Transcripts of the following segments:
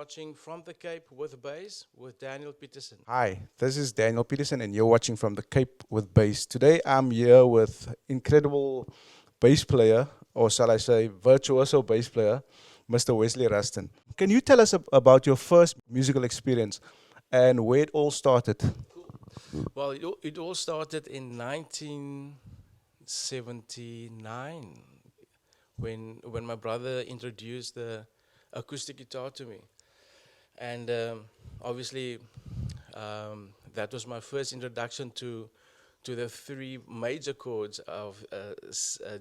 watching From the Cape with Bass with Daniel Peterson. Hi, this is Daniel Peterson, and you're watching from the Cape with Bass. Today, I'm here with incredible bass player, or shall I say, virtuoso bass player, Mr. Wesley Rustin. Can you tell us about your first musical experience and where it all started? Well, it all started in 1979 when my brother introduced the acoustic guitar to me. And obviously, that was my first introduction to the three major chords of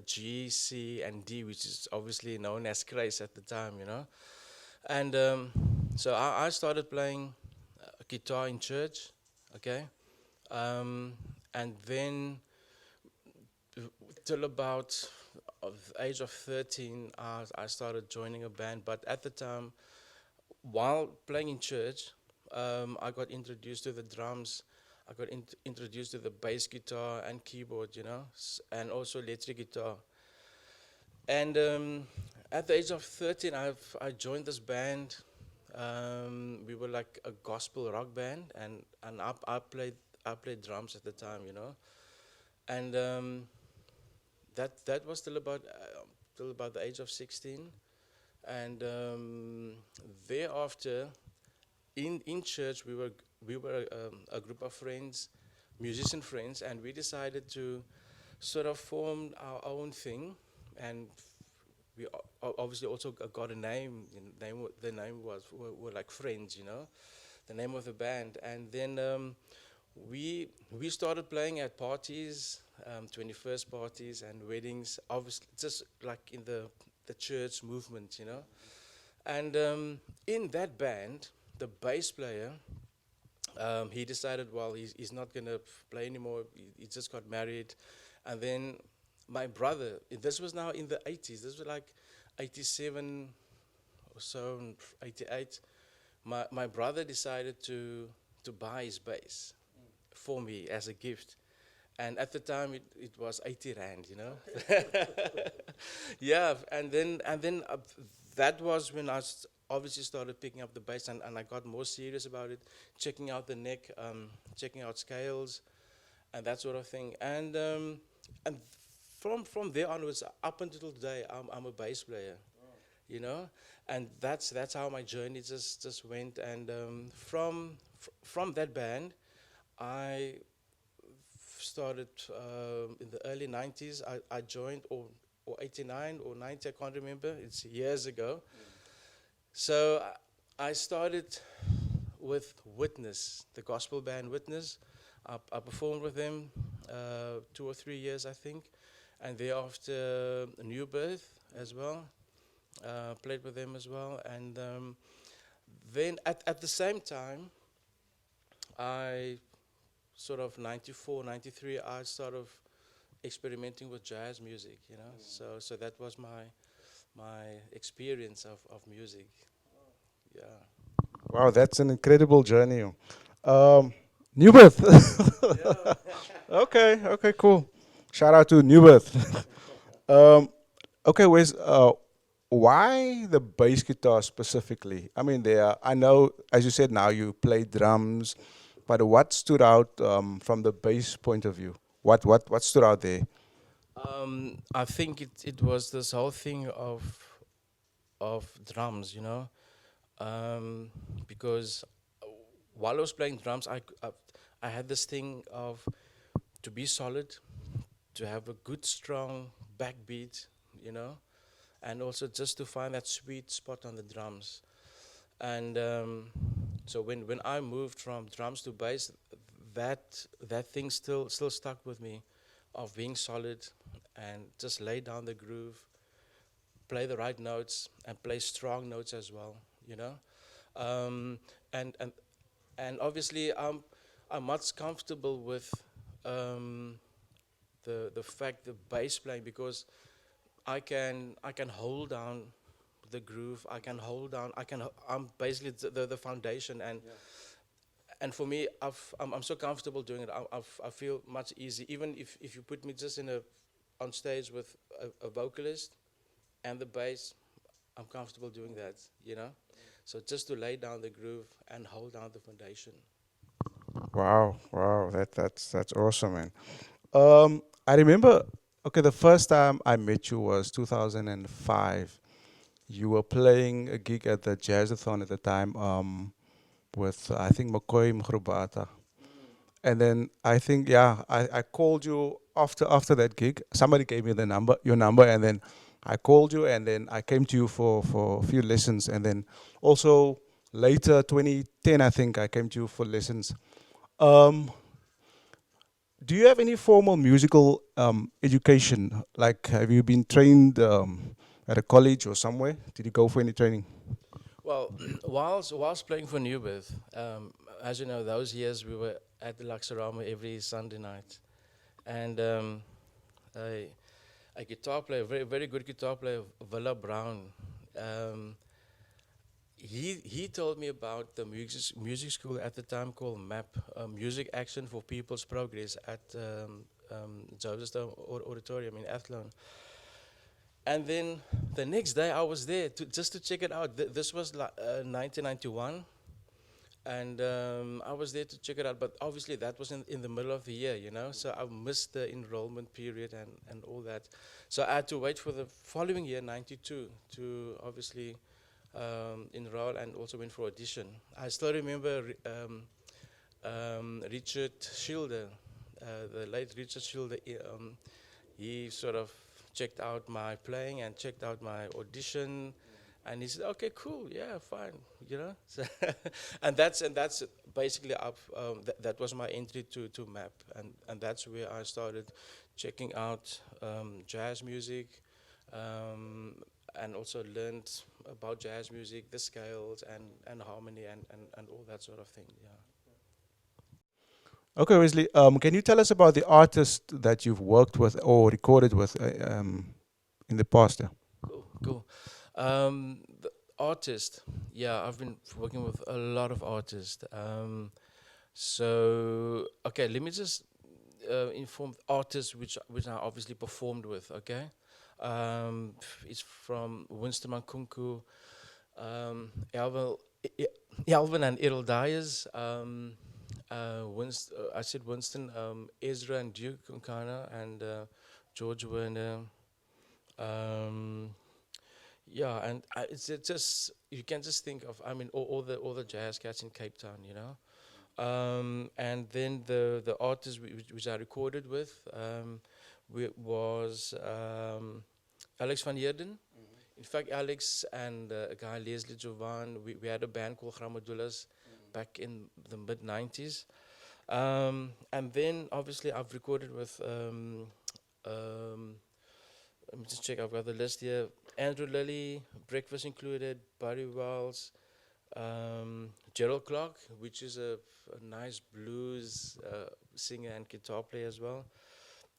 G, C, and D, which is obviously known as Grace at the time, you know. And so I started playing guitar in church, okay, um, and then till about of the age of 13, I started joining a band. But at the time, while playing in church, I got introduced to the drums. I got introduced to the bass guitar and keyboard, you know, and also electric guitar. And at the age of 13, I joined this band. We were like a gospel rock band, and I played drums at the time, you know, and that was till about the age of 16, and thereafter in church we were a group of friends, musician friends, and we decided to sort of form our own thing, and we obviously also got a name. The name was were like Friends, you know, the name of the band, and then we started playing at parties, 21st parties and weddings, obviously just like in the church movement, you know. And in that band, the bass player, he decided, well, he's not going to play anymore. He just got married. And then my brother, this was now in the 80s, this was like 87 or so, 88. My brother decided to buy his bass for me as a gift. And at the time, it was 80 rand, you know. Yeah, and then that was when obviously started picking up the bass, and I got more serious about it, checking out the neck, checking out scales, and that sort of thing. And from there onwards, up until today, I'm a bass player, you know, and that's how my journey just went. And from that band, I started in the early 90s. I joined, or 89 or 90, I can't remember. It's years ago. So I started with Witness, the gospel band Witness. I performed with them 2 or 3 years, I think, and thereafter New Birth as well. Played with them as well, and then at the same time, I sort of 94, 93, I sort of experimenting with jazz music, you know. So that was my experience of music. Yeah. Wow, that's an incredible journey. New Birth. Yeah. Okay, cool. Shout out to New Birth. um, okay, Wes, why the bass guitar specifically? I mean, I know, as you said, now you play drums, but what stood out from the bass point of view? What stood out there? I think it was this whole thing of drums, you know, because while I was playing drums, I had this thing of to be solid, to have a good strong backbeat, you know, and also just to find that sweet spot on the drums. And so when I moved from drums to bass, that thing still stuck with me, of being solid and just lay down the groove, play the right notes, and play strong notes as well, you know. Um, and and and obviously I'm much comfortable with um, the fact the bass playing, because I can hold down the groove. I can hold down. I'm basically the foundation, and for me, I'm so comfortable doing it. I feel much easy. Even if you put me just on stage with a vocalist and the bass, I'm comfortable doing that. You know. So just to lay down the groove and hold down the foundation. Wow, wow, that's awesome, man. I remember. Okay, the first time I met you was 2005. You were playing a gig at the Jazzathon at the time, with I think McCoy Mgrubata. And then I think, yeah, I called you after that gig. Somebody gave me your number, and then I called you, and then I came to you for a few lessons, and then also later 2010 I think I came to you for lessons. Um, do you have any formal musical education? Like, have you been trained at a college or somewhere? Did you go for any training? Well, whilst playing for Newbirth, as you know, those years we were at the Laxarama every Sunday night, and a, a guitar player, very good guitar player, Villa Brown. Um, he told me about the music school at the time called MAP, Music Action for People's Progress at Josephstown Auditorium in Athlone. And then the next day I was there just to check it out. This was 1991, and I was there to check it out. But obviously that was in the middle of the year, you know, so I missed the enrollment period and all that. So I had to wait for the following year, 92, to obviously enroll and also went for audition. I still remember Richard Schilder, the late Richard Schilder. He sort of checked out my playing and checked out my audition, and he said, "Okay, cool, yeah, fine," you know. So and that's basically up. That was my entry to MAP, and that's where I started checking out jazz music, and also learned about jazz music, the scales and harmony and all that sort of thing. Yeah. Okay, Wesley. Can you tell us about the artist that you've worked with or recorded with in the past? Yeah? Cool, cool. The artist, yeah, I've been working with a lot of artists. So, okay, let me just inform artists which I obviously performed with. Okay, it's from Winston Mankunku, Elvin, Elvin and Errol Dyers. I said Winston, Ezra and Duke Unkana, and George Werner. Um, yeah, and it's just you can just think of, I mean, all the jazz cats in Cape Town, you know. And then the artists which I recorded with was Alex van Heerden. In fact, Alex and a guy Leslie Jovan, we had a band called Gramadulas back in the mid '90s. And then obviously I've recorded with let me just check. I've got the list here. Andrew Lilly, Breakfast Included, Barry Wells, Gerald Clark, which is a nice blues singer and guitar player as well.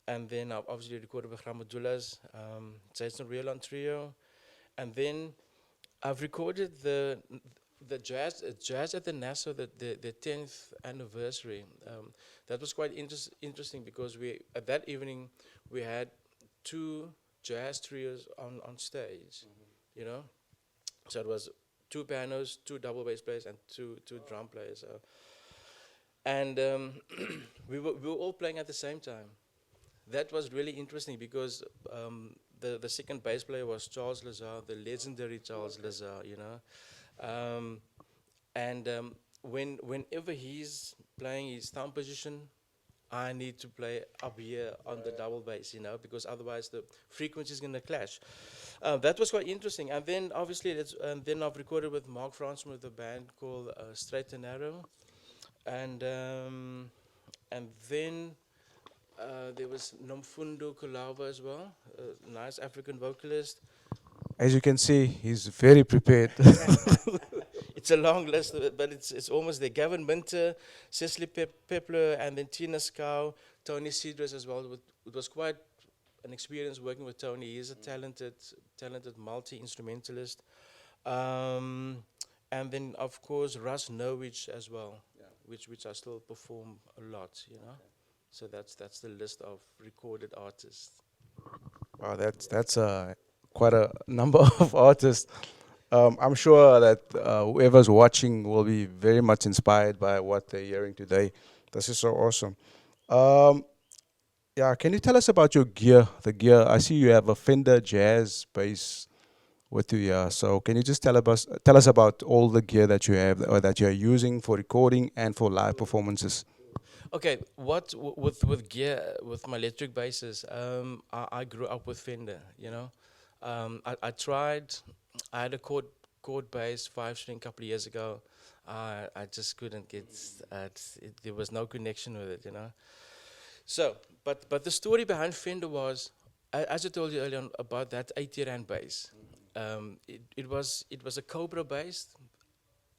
And then I've obviously recorded with Ramadulas, Jason Rieland Trio. And then I've recorded the jazz at the Nassau, the 10th anniversary. That was quite interesting because we at that evening we had two jazz trios on stage, you know. So it was two pianos, two double bass players, and two drum players. And we were all playing at the same time. That was really interesting because the second bass player was Charles Lazar, the legendary Charles Lazar, you know. And whenever he's playing his thumb position, I need to play up here on the double bass, you know, because otherwise the frequency is going to clash. That was quite interesting. And then obviously, then I've recorded with Mark Franson with a band called Straight and Narrow, and then there was Nomfundo Kulava as well, a nice African vocalist. As you can see, he's very prepared. It's a long list, but it's almost there. Gavin Minter, Cecily Pepler, and then Tina Scow, Tony Cedrus as well. It was quite an experience working with Tony. He's a talented multi-instrumentalist. And then, of course, Russ Norwich as well, which I still perform a lot, you know. So that's the list of recorded artists. Wow, that's quite a number of artists. I'm sure that whoever's watching will be very much inspired by what they're hearing today. This is so awesome. Um, yeah, can you tell us about your gear? The gear. I see you have a Fender Jazz bass with you. Yeah. So can you just tell us about all the gear that you have or that you're using for recording and for live performances? Okay, with gear with my electric basses? I grew up with Fender. I tried. I had a chord bass 5 string a couple of years ago. I just couldn't get. There was no connection with it. So, but the story behind Fender was, as I told you earlier on about that 80 rand bass. It was a Cobra bass.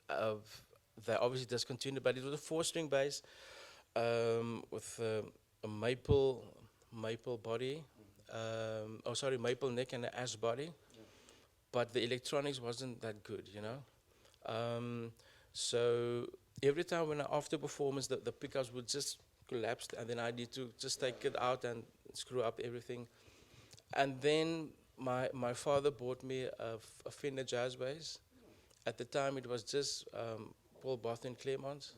Of They obviously discontinued, but it was a 4 string bass with a maple body. Maple neck and an ash body. But the electronics wasn't that good. Um, so every time when after performance, the pickups would just collapse, and then I need to just take it out and screw up everything. And then my father bought me a Fender jazz bass. At the time, it was just Paul Barth and Claremont.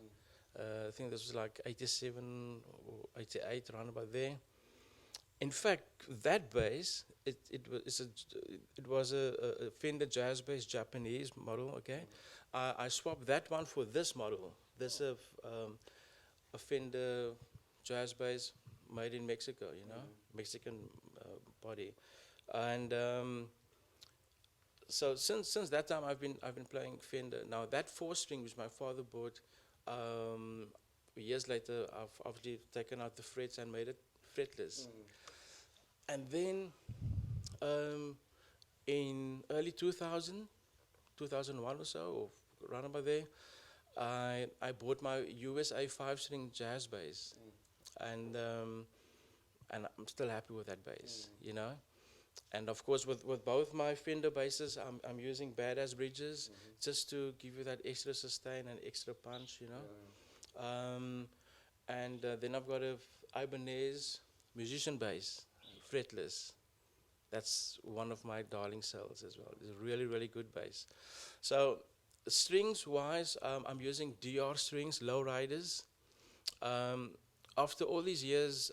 I think this was like 87 or 88, around about there. In fact, that bass, it was a Fender jazz bass, Japanese model. Okay, I swapped that one for this model. This is a Fender jazz bass made in Mexico. Mexican body, and so since that time I've been playing Fender. Now that 4 string which my father bought, um, years later I've obviously taken out the frets and made it fretless. And then um, in early 2000, 2001 or so, or around about there, I bought my USA 5 string jazz bass, and I'm still happy with that bass. And of course, with both my Fender basses, I'm using badass bridges just to give you that extra sustain and extra punch. And then I've got a Ibanez musician bass, fretless. That's one of my darling cells as well. It's a really, really good bass. So strings wise, I'm using DR strings, low riders. Um, After all these years,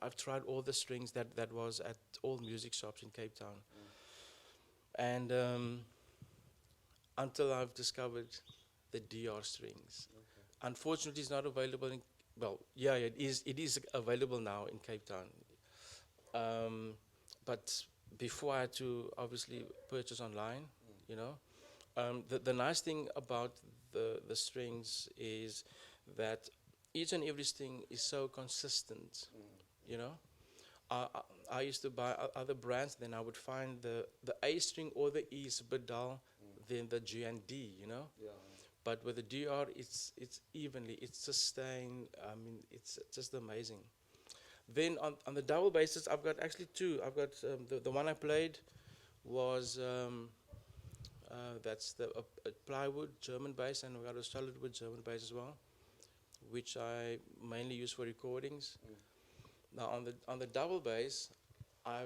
I've tried all the strings that was at all music shops in Cape Town, and until I've discovered the DR strings. Unfortunately, it's not available in. Well, yeah, it is. It is available now in Cape Town, but before I had to obviously purchase online. You know, the nice thing about the strings is that each and every string is so consistent. You know, I, I used to buy other brands, then I would find the A string or the E is a bit dull, then the G and D. But with the DR, it's evenly, it's sustained. I mean, it's just amazing. Then on the double basses, I've got actually two. I've got the one I played was that's a plywood German bass, and I've got a solid wood German bass as well, which I mainly use for recordings. Now on the double bass, I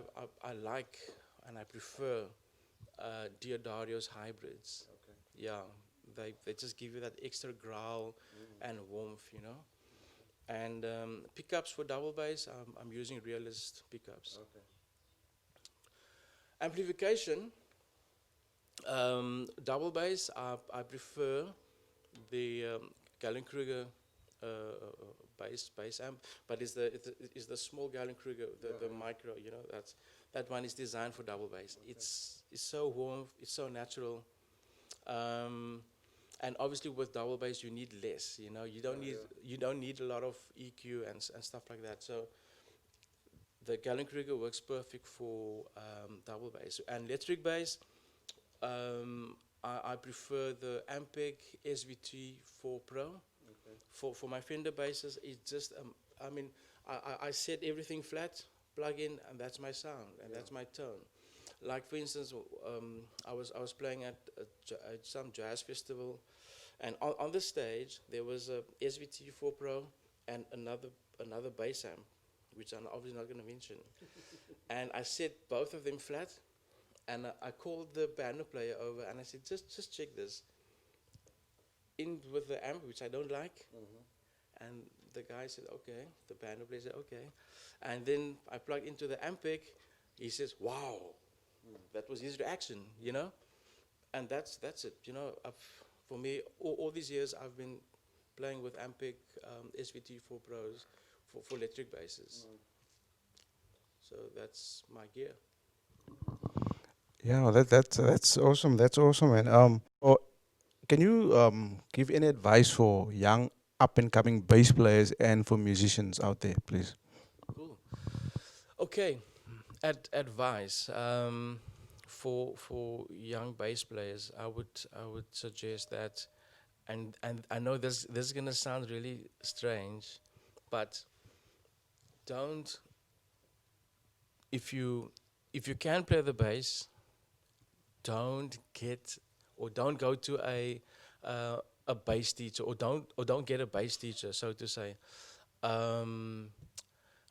like and I prefer Diodario's hybrids. Yeah, they just give you that extra growl and warmth. And pickups for double bass, I'm using Realist pickups. Amplification, double bass, I prefer the Gallon-Kruger bass amp, but it's the small Gallon-Kruger, the micro. That one is designed for double bass. It's so warm, it's so natural. Um, and obviously with double bass you need less. You don't need a lot of EQ and stuff like that. So the Gallon-Kruger works perfect for double bass. And electric bass, I prefer the Ampeg SVT 4 Pro. For my Fender basses, it's just I set everything flat, plug in, and that's my sound and that's my tone. Like for instance, I was playing at some jazz festival, and on the stage there was a SVT 4 Pro and another bass amp, which I'm obviously not going to mention. And I set both of them flat, And I called the piano player over and I said, just check this in with the amp, which I don't like. And the guy said, okay. The piano player said, okay. And then I plugged into the amp pick. He says, wow. That was his reaction, you know. And that's it, you know. For me, all these years I've been playing with Ampic SVT4 Pros for electric basses. So that's my gear. Yeah, that's awesome. That's awesome, man. Can you give any advice for young up and coming bass players and for musicians out there, please? Cool. Okay, advice for young bass players. I would suggest that, and I know this is gonna sound really strange, but don't if you can play the bass, don't get or don't go to a bass teacher or don't get a bass teacher, so to say. Um,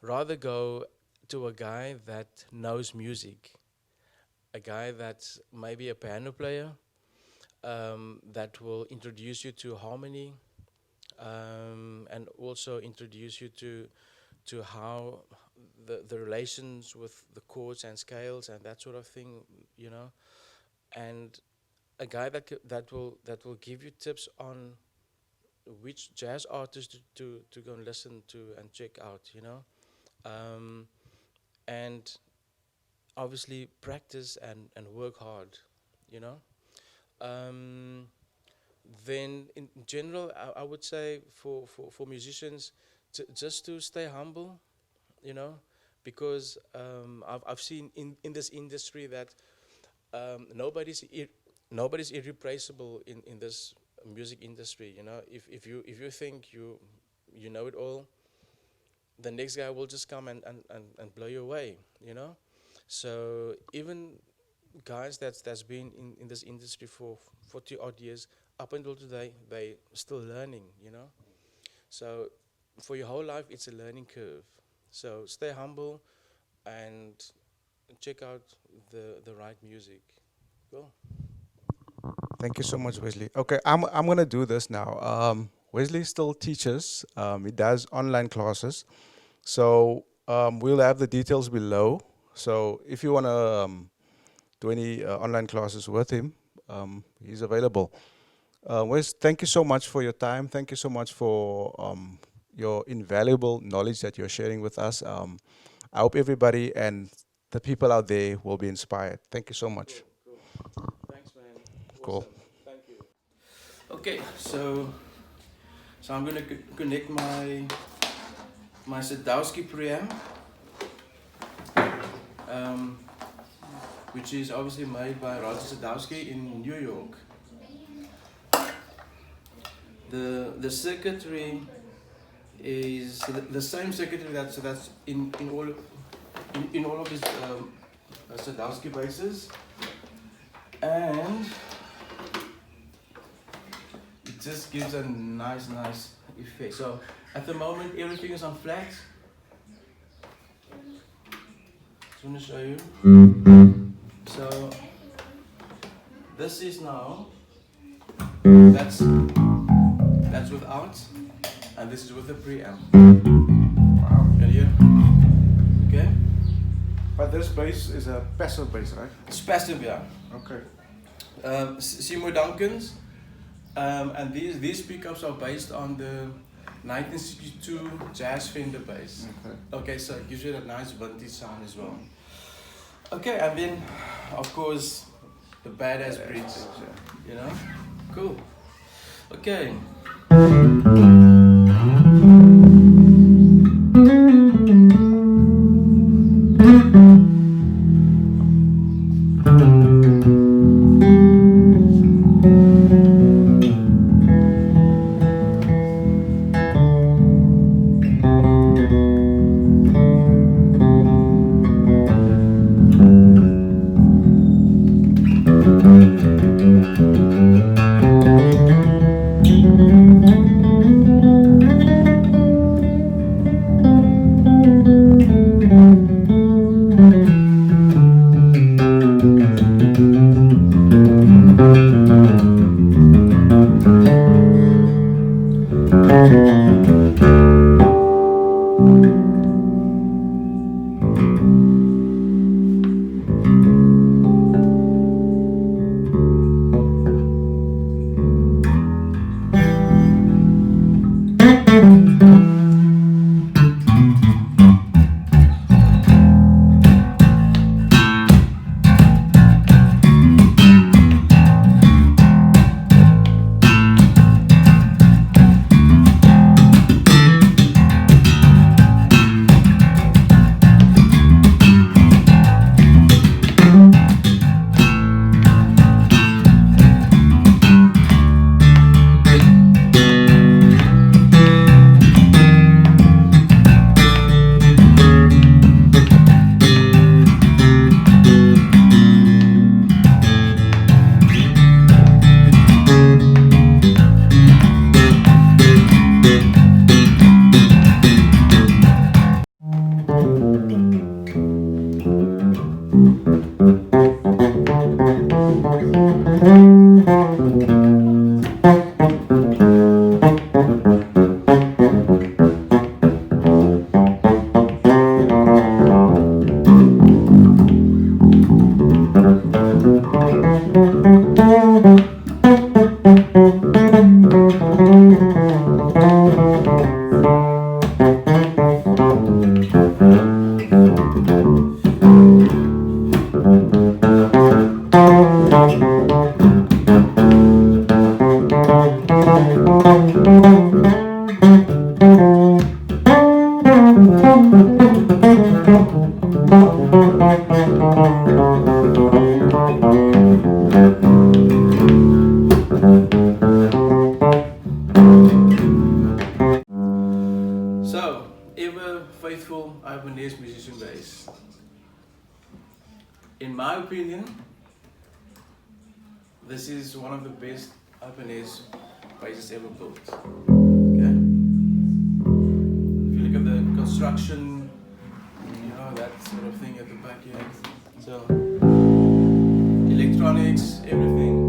Rather go to a guy that knows music, a guy that's maybe a piano player, that will introduce you to harmony, and also introduce you to how the relations with the chords and scales and that sort of thing, you know, and a guy that will give you tips on which jazz artist to go and listen to and check out, you know, and obviously practice and work hard, you know. Um, then in general, I would say for musicians, just to stay humble, you know, because I've seen in this industry that nobody's irreplaceable in this music industry, you know. If you think you know it all, the next guy will just come and blow you away, you know. So even guys that's been in this industry for 40 odd years up until today, they still learning, you know. So for your whole life it's a learning curve. So stay humble and check out the right music. Cool. Thank you so much, Wesley. Okay, I'm gonna do this now. Wesley still teaches. He does online classes. So we'll have the details below. So if you wanna do any online classes with him, he's available. Wes, thank you so much for your time. Thank you so much for your invaluable knowledge that you're sharing with us. I hope everybody and the people out there will be inspired. Thank you so much. Cool. Thanks, man. Cool. Awesome. Thank you. Okay, so I'm gonna connect my Sadowski preamp, which is obviously made by Roger Sadowski in New York. The circuitry is the same circuitry that's in all of his Sadowski basses, and it just gives a nice effect. So at the moment everything is on flat. Just want to show you. So this is now that's without, and this is with the preamp. Wow. Can you hear? Okay. But this bass is a passive bass, right? It's passive, yeah. Okay. Seymour Duncan's, and these pickups are based on the 1962 Jazz Fender bass. Okay. Okay, so it gives you that nice vintage sound as well. Okay, and then of course the badass bridge, Yeah. you know. Cool. Okay. So, ever faithful Ibanez musician bass. In my opinion, this is one of the best Ibanez basses ever built. Okay? If you look at the construction, you know, that sort of thing at the back here. So, electronics, everything.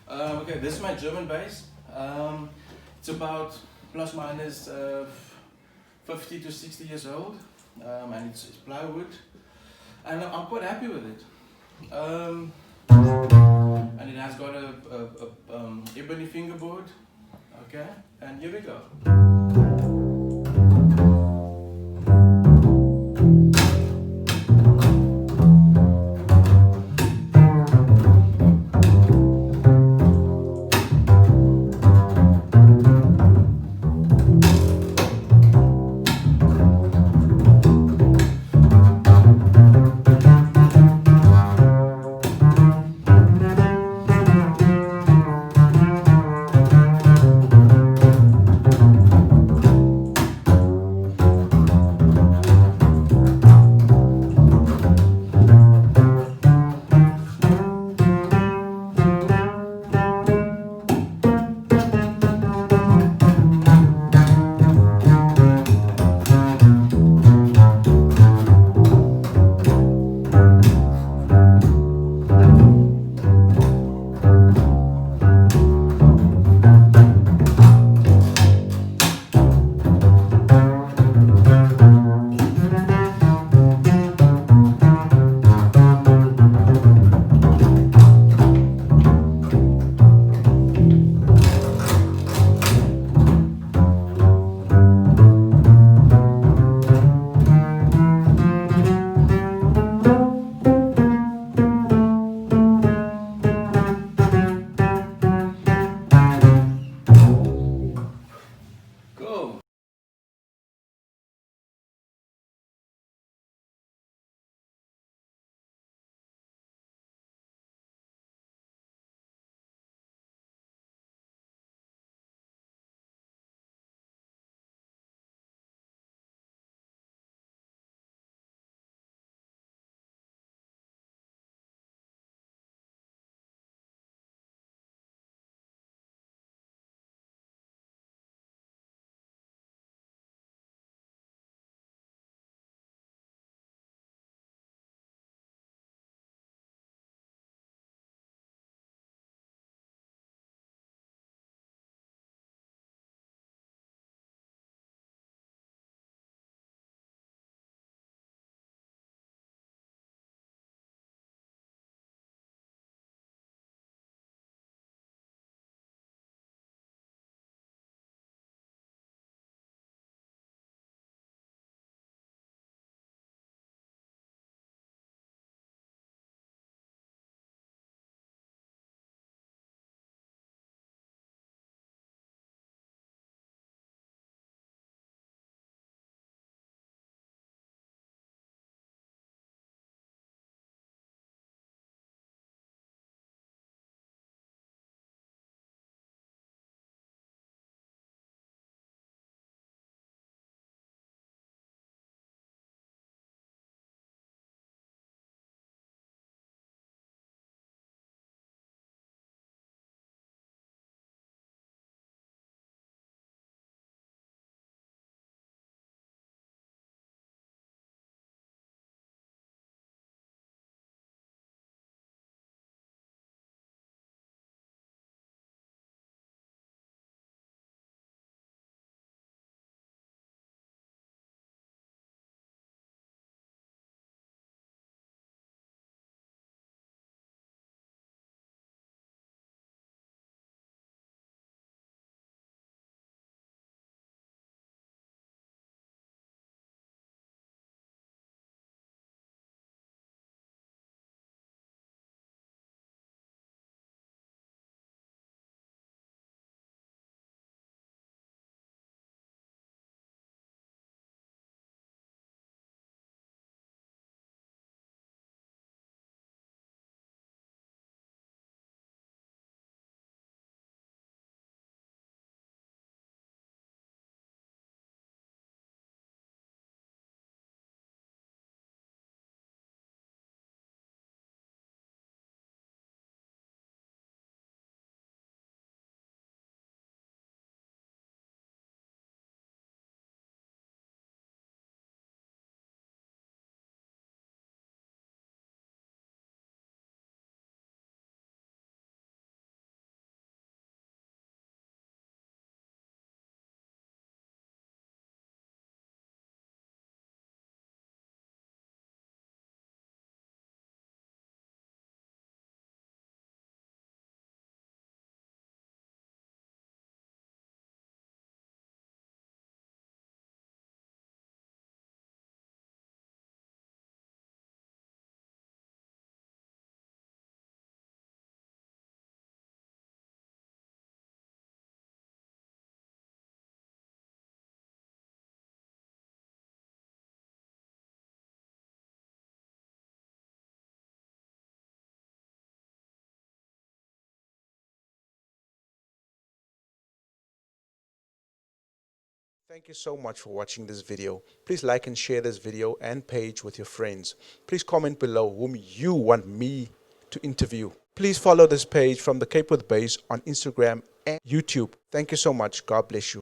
Okay, this is my German bass. It's about plus minus 50 to 60 years old, and it's plywood, and I'm quite happy with it. And it has got a ebony fingerboard. Okay, and here we go. Thank you so much for watching this video. Please like and share this video and page with your friends. Please comment below whom you want me to interview. Please follow this page from the Cape with Bass on Instagram and YouTube. Thank you so much. God bless you.